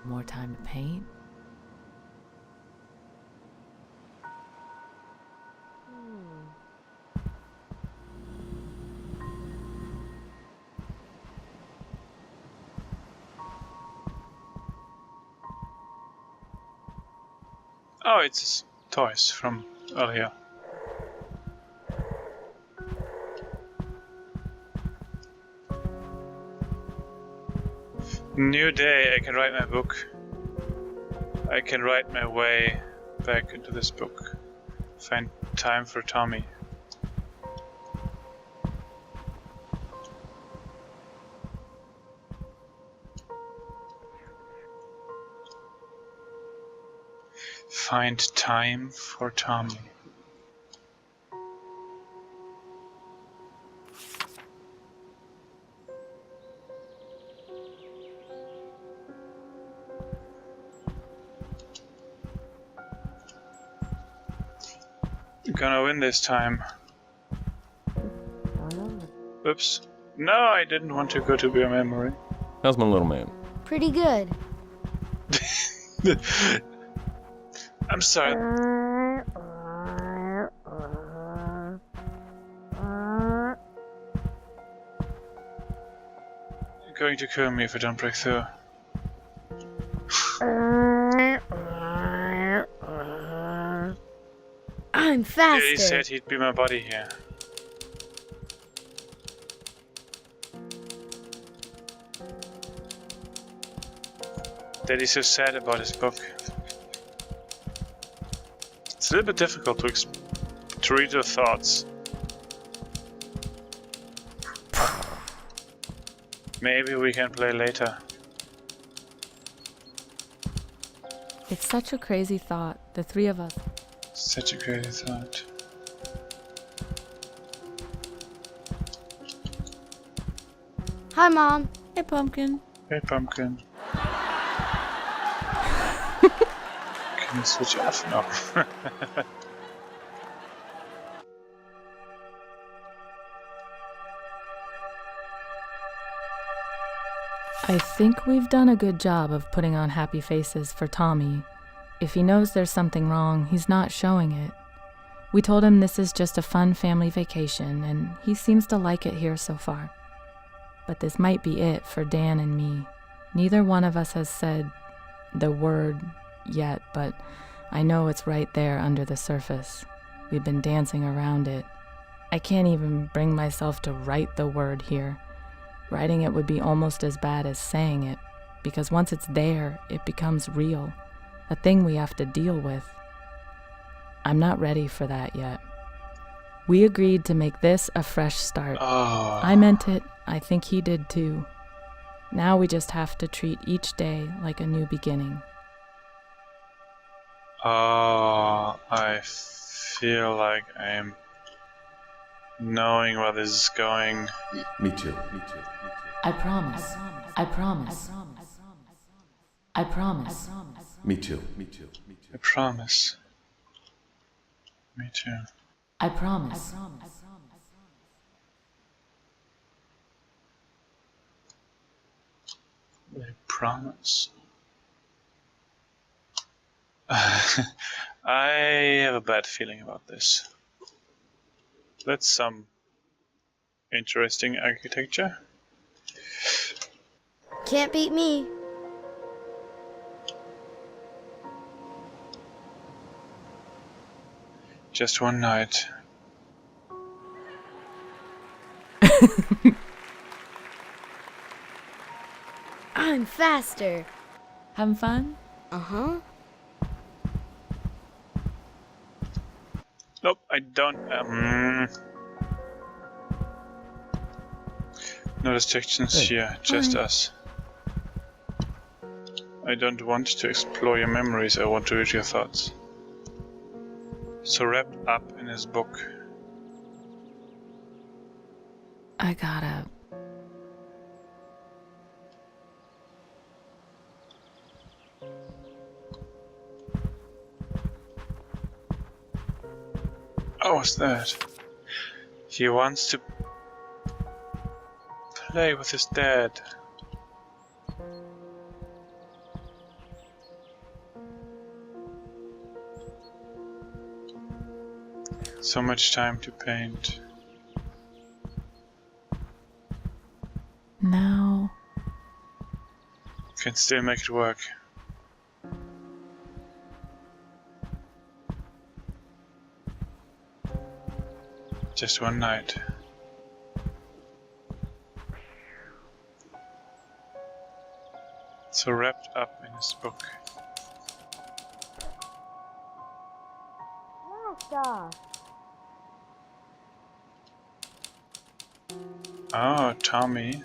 More time to paint? Oh, it's toys from earlier. New day, I can write my book. I can write my way back into this book. Find time for Tommy. Find time for Tommy. You're gonna win this time. Oops. No, I didn't want to go to your memory. How's my little man? Pretty good. I'm sorry. You're going to kill me if I don't break through. I'm faster. Daddy said he'd be my buddy here. Daddy's so sad about his book. It's a little bit difficult to read your thoughts. Maybe we can play later. It's such a crazy thought, the three of us. Such a crazy thought. Hi, Mom. Hey, Pumpkin. Hey, Pumpkin. Can you switch off now? I think we've done a good job of putting on happy faces for Tommy. If he knows there's something wrong, he's not showing it. We told him this is just a fun family vacation, and he seems to like it here so far. But this might be it for Dan and me. Neither one of us has said the word yet, but I know it's right there under the surface. We've been dancing around it. I can't even bring myself to write the word here. Writing it would be almost as bad as saying it, because once it's there, it becomes real, a thing we have to deal with. I'm not ready for that yet. We agreed to make this a fresh start. Oh. I meant it. I think he did too. Now we just have to treat each day like a new beginning. Oh, I feel like I'm knowing where this is going. Me too. I promise. I promise. I promise. Me too. I promise. Me too. I promise. I promise. I have a bad feeling about this. That's some interesting architecture. Can't beat me. Just one night. I'm faster. Having fun? Uh-huh. Nope, I don't. No restrictions here, just us. I don't want to explore your memories, I want to read your thoughts. So wrapped up in his book. I gotta... Oh, what's that? He wants to play with his dad. So much time to paint. Now, Can still make it work. Just one night. So wrapped up in his book. Oh, Tommy.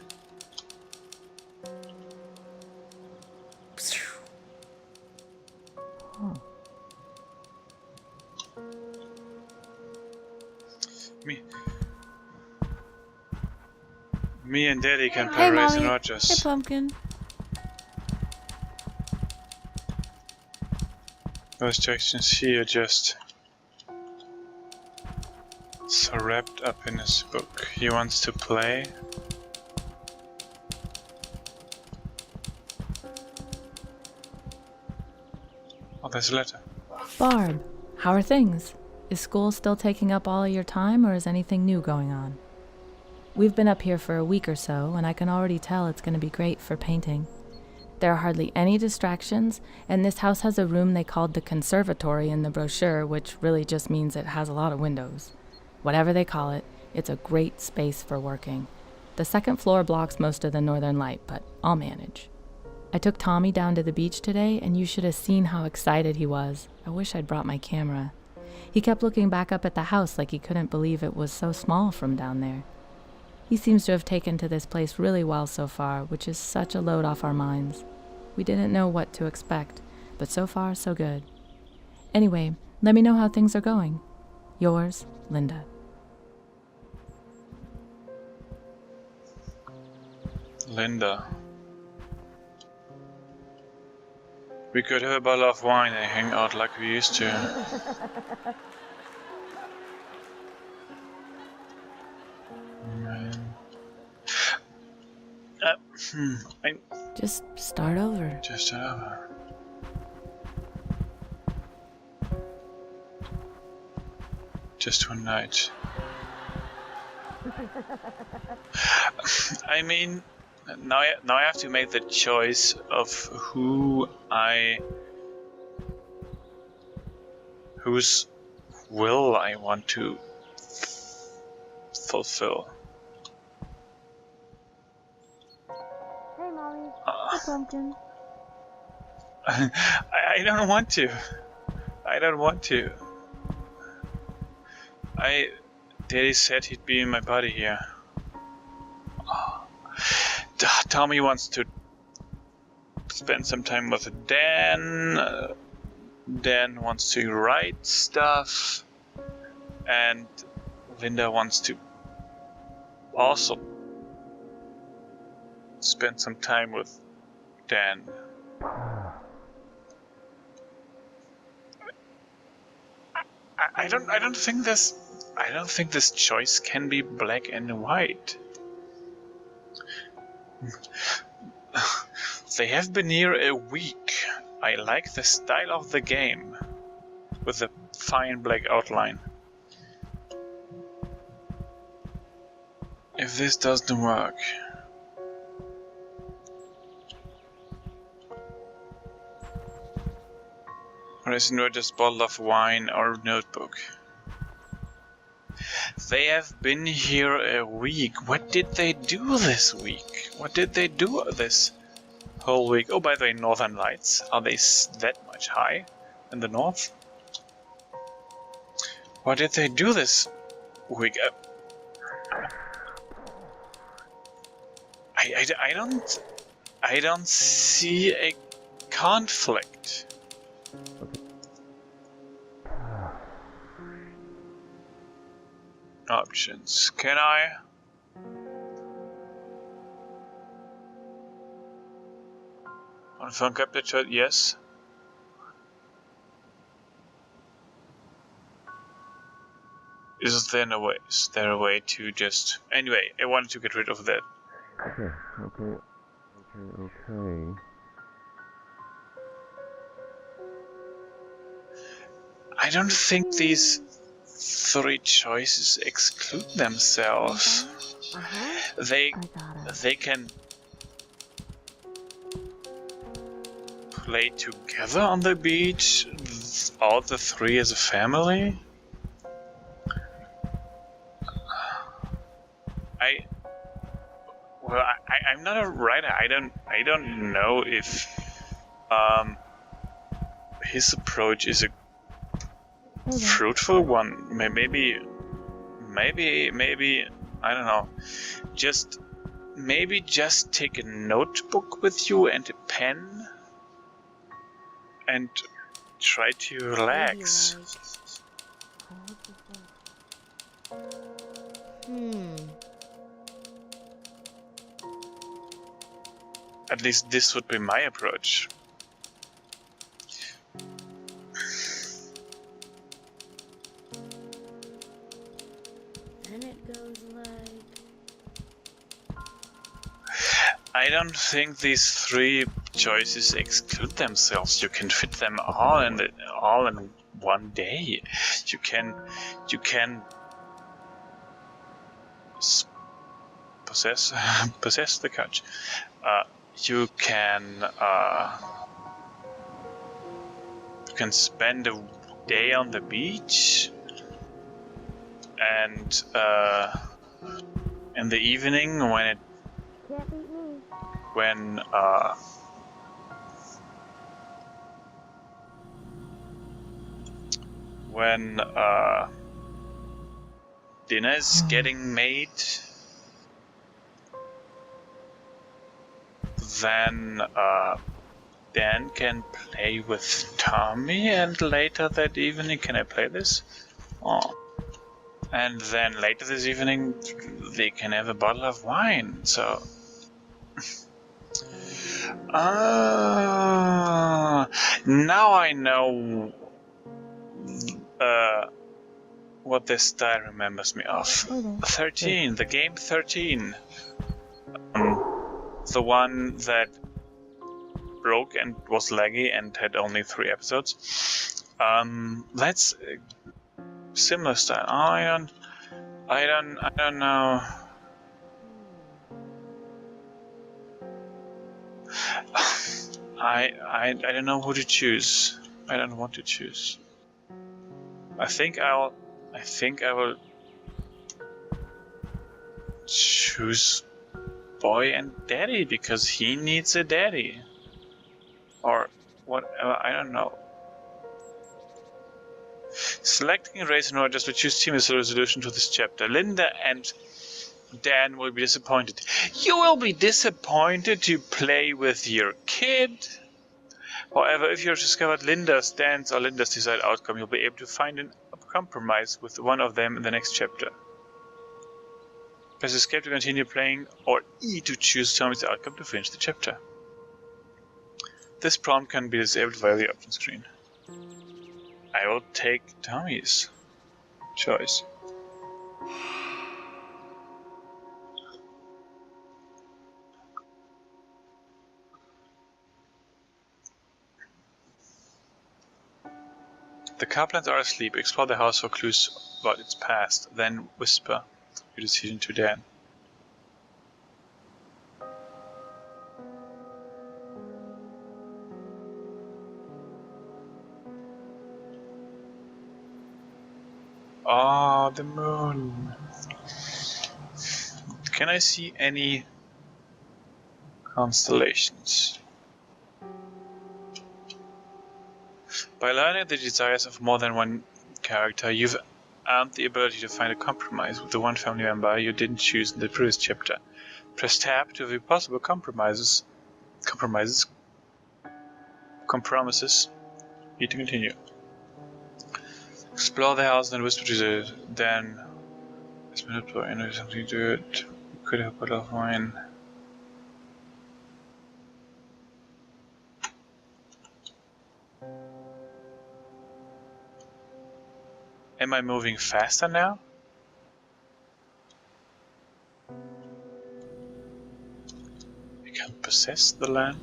Me and Daddy can play Hey, Race and Mommy. Rogers. Hey, Pumpkin. Those sections here just so wrapped up in his book. He wants to play. Oh, there's a letter. Barb, how are things? Is school still taking up all of your time, or is anything new going on? We've been up here for a week or so, and I can already tell it's going to be great for painting. There are hardly any distractions, and this house has a room they called the conservatory in the brochure, which really just means it has a lot of windows. Whatever they call it, it's a great space for working. The second floor blocks most of the northern light, but I'll manage. I took Tommy down to the beach today, and you should have seen how excited he was. I wish I'd brought my camera. He kept looking back up at the house like he couldn't believe it was so small from down there. He seems to have taken to this place really well so far, which is such a load off our minds. We didn't know what to expect, but so far, so good. Anyway, let me know how things are going. Yours, Linda. Linda. We could have a bottle of wine and hang out like we used to. Just start over. Just over. Just one night. I mean, now I have to make the choice of whose will I want to fulfill. Hey, Mommy. Hey, Pumpkin. I don't want to. I don't want to. Daddy said he'd be in my body here. Tommy wants to spend some time with Dan. Dan wants to write stuff. And Linda wants to also spend some time with Dan. I don't think this choice can be black and white. They have been here a week. I like the style of the game with the fine black outline. If this doesn't work, or is it just a bottle of wine or notebook? They have been here a week. What did they do this week? What did they do this whole week? Oh, by the way, northern lights. Are they that much high in the north? What did they do this week? I don't see a conflict. Options. Can I? On phone capture, yes. Is there a way to just... Anyway, I wanted to get rid of that. Okay. I don't think these three choices exclude themselves. They I gotta. they can play together on the beach, all the three as a family. I'm not a writer. I don't know if his approach is a fruitful one. Maybe I don't know. Maybe just take a notebook with you and a pen and try to relax. At least this would be my approach. Then it goes like. I don't think these three choices exclude themselves. You can fit them all in one day. You can possess the couch. You can spend a day on the beach, and in the evening Can't beat me. when dinner's getting made, then Dan can play with Tommy, and later that evening, can I play this? Oh. And then later this evening, they can have a bottle of wine, so... now I know what this style remembers me of. 13, the game 13. The one that broke and was laggy and had only 3 episodes. That's a similar style. I don't know. I don't know who to choose. I don't want to choose. I think I will choose Boy and Daddy because he needs a daddy. Or whatever, I don't know. Selecting Race and Rogers will choose team as a resolution to this chapter. Linda and Dan will be disappointed. You will be disappointed to play with your kid. However, if you have discovered Linda's, Dan's, or Linda's desired outcome, you'll be able to find a compromise with one of them in the next chapter. Press escape to continue playing, or E to choose Tommy's outcome to finish the chapter. This prompt can be disabled via the option screen. I will take Tommy's choice. The Carplans are asleep. Explore the house for clues about its past, then whisper your decision to Dan. Ah, the moon. Can I see any constellations? By learning the desires of more than one character, you've earned the ability to find a compromise with the one family member you didn't choose in the previous chapter. Press tab to view possible compromises. Need to continue. Explore the house, then whisper to the Dan. This minute, I know something to do it. Could have a bottle of wine. Am I moving faster now? I can possess the lamp.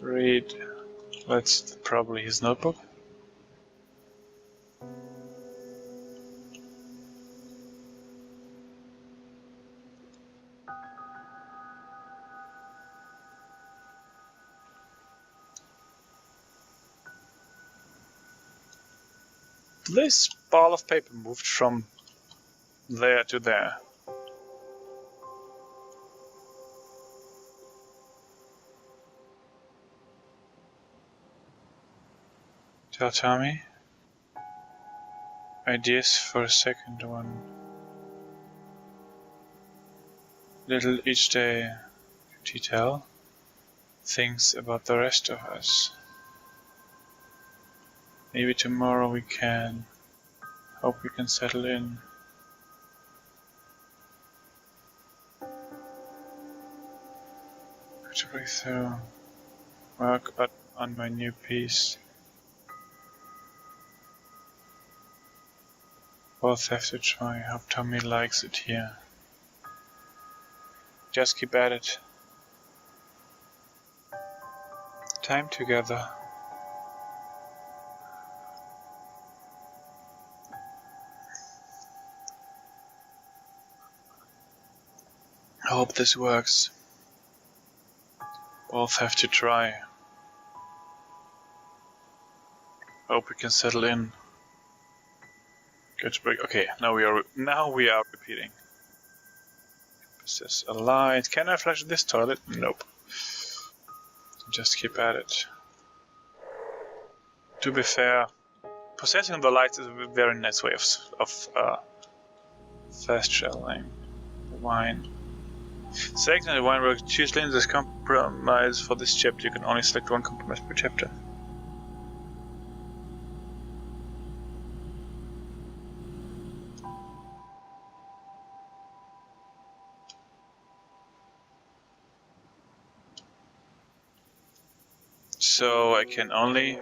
Read. That's probably his notebook. This ball of paper moved from there to there. Tell Tommy. Ideas for a second one. Little each day. Detail. Things about the rest of us. Maybe tomorrow we can. Hope we can settle in. To break through. Work on my new piece. Both have to try. Hope Tommy likes it here. Just keep at it. Time together. I hope this works. Both have to try. Hope we can settle in. Good break. Okay, now we are repeating. Possess a light. Can I flush this toilet? Nope. Just keep at it. To be fair, possessing the lights is a very nice way of fast traveling. Wine. Selecting the wine works. Choose Linda's compromise for this chapter. You can only select one compromise per chapter. So I can only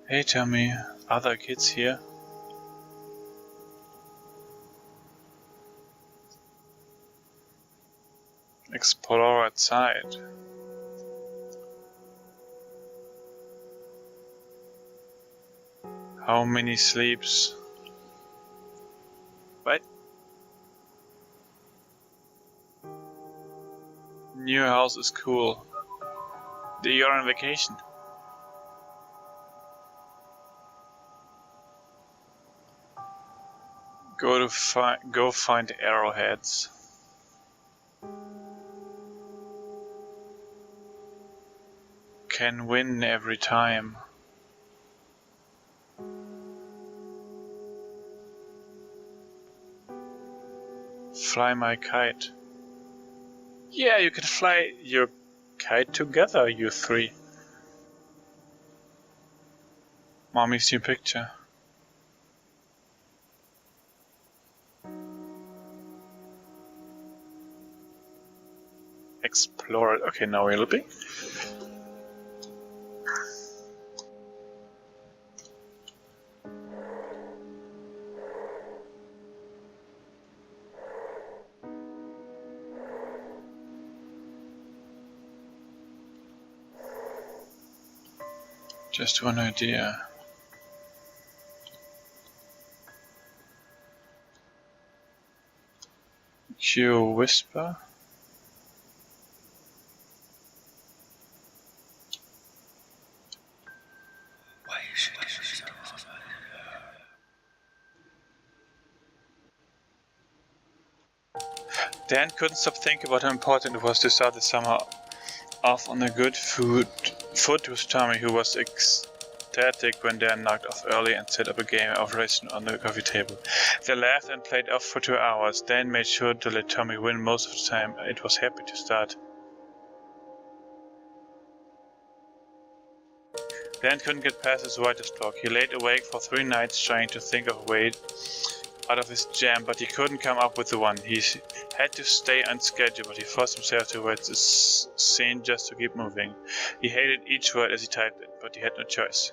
hey Tommy, other kids here? Explore outside. How many sleeps? What? New house is cool. You're on vacation. Go find arrowheads. Can win every time. Fly my kite. Yeah, you can fly your kite together, you three. Mommy's new picture. Explore it. Okay, now we're looping. Just one idea. Q whisper. Dan couldn't stop thinking about how important it was to start the summer off on a good foot with Tommy, who was ecstatic when Dan knocked off early and set up a game of racing on the coffee table. They laughed and played off for 2 hours. Dan made sure to let Tommy win most of the time. It was happy to start. Dan couldn't get past his writer's block. He laid awake for 3 nights trying to think of a way out of his jam, but he couldn't come up with the one. He had to stay on schedule, but he forced himself to write the scene just to keep moving. He hated each word as he typed it, but he had no choice.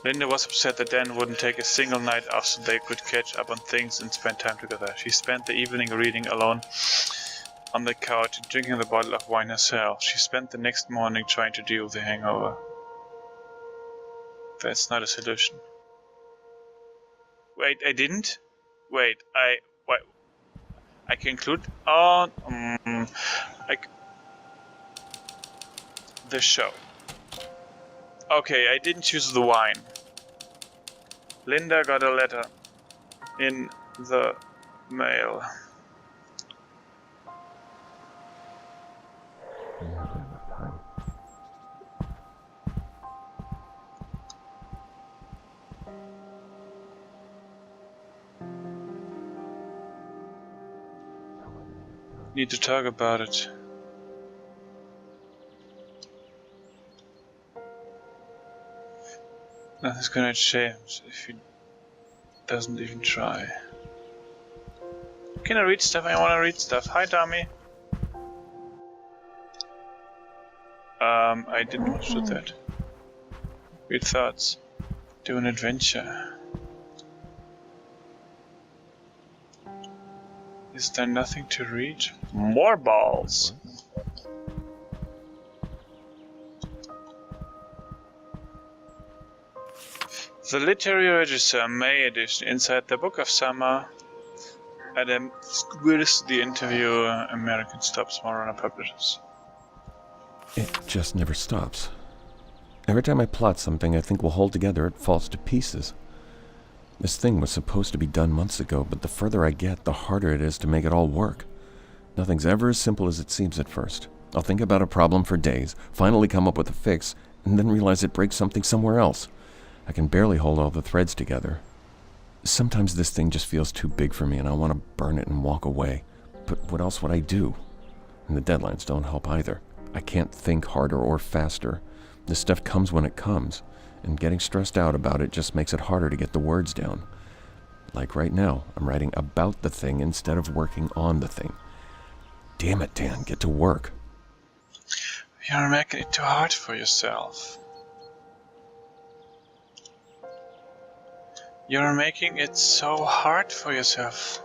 Linda was upset that Dan wouldn't take a single night off so they could catch up on things and spend time together. She spent the evening reading alone on the couch and drinking the bottle of wine herself. She spent the next morning trying to deal with the hangover. That's not a solution. Wait, I didn't? Wait, what? I conclude on the show. Okay, I didn't choose the wine. Linda got a letter in the mail. Need to talk about it. Nothing's gonna change if he doesn't even try. Can I read stuff? I wanna read stuff. Hi, Tommy. I didn't want to do that. Read thoughts. Do an adventure. Is there nothing to read? More balls! The Literary Register, May edition, inside the Book of Summer. Adam Squires, the interview, American Stops, Morona Publishers. It just never stops. Every time I plot something I think will hold together, it falls to pieces. This thing was supposed to be done months ago, but the further I get, the harder it is to make it all work. Nothing's ever as simple as it seems at first. I'll think about a problem for days, finally come up with a fix, and then realize it breaks something somewhere else. I can barely hold all the threads together. Sometimes this thing just feels too big for me and I want to burn it and walk away. But what else would I do? And the deadlines don't help either. I can't think harder or faster. This stuff comes when it comes, and getting stressed out about it just makes it harder to get the words down. Like right now, I'm writing about the thing instead of working on the thing. Damn it, Dan, get to work. You're making it too hard for yourself. You're making it so hard for yourself.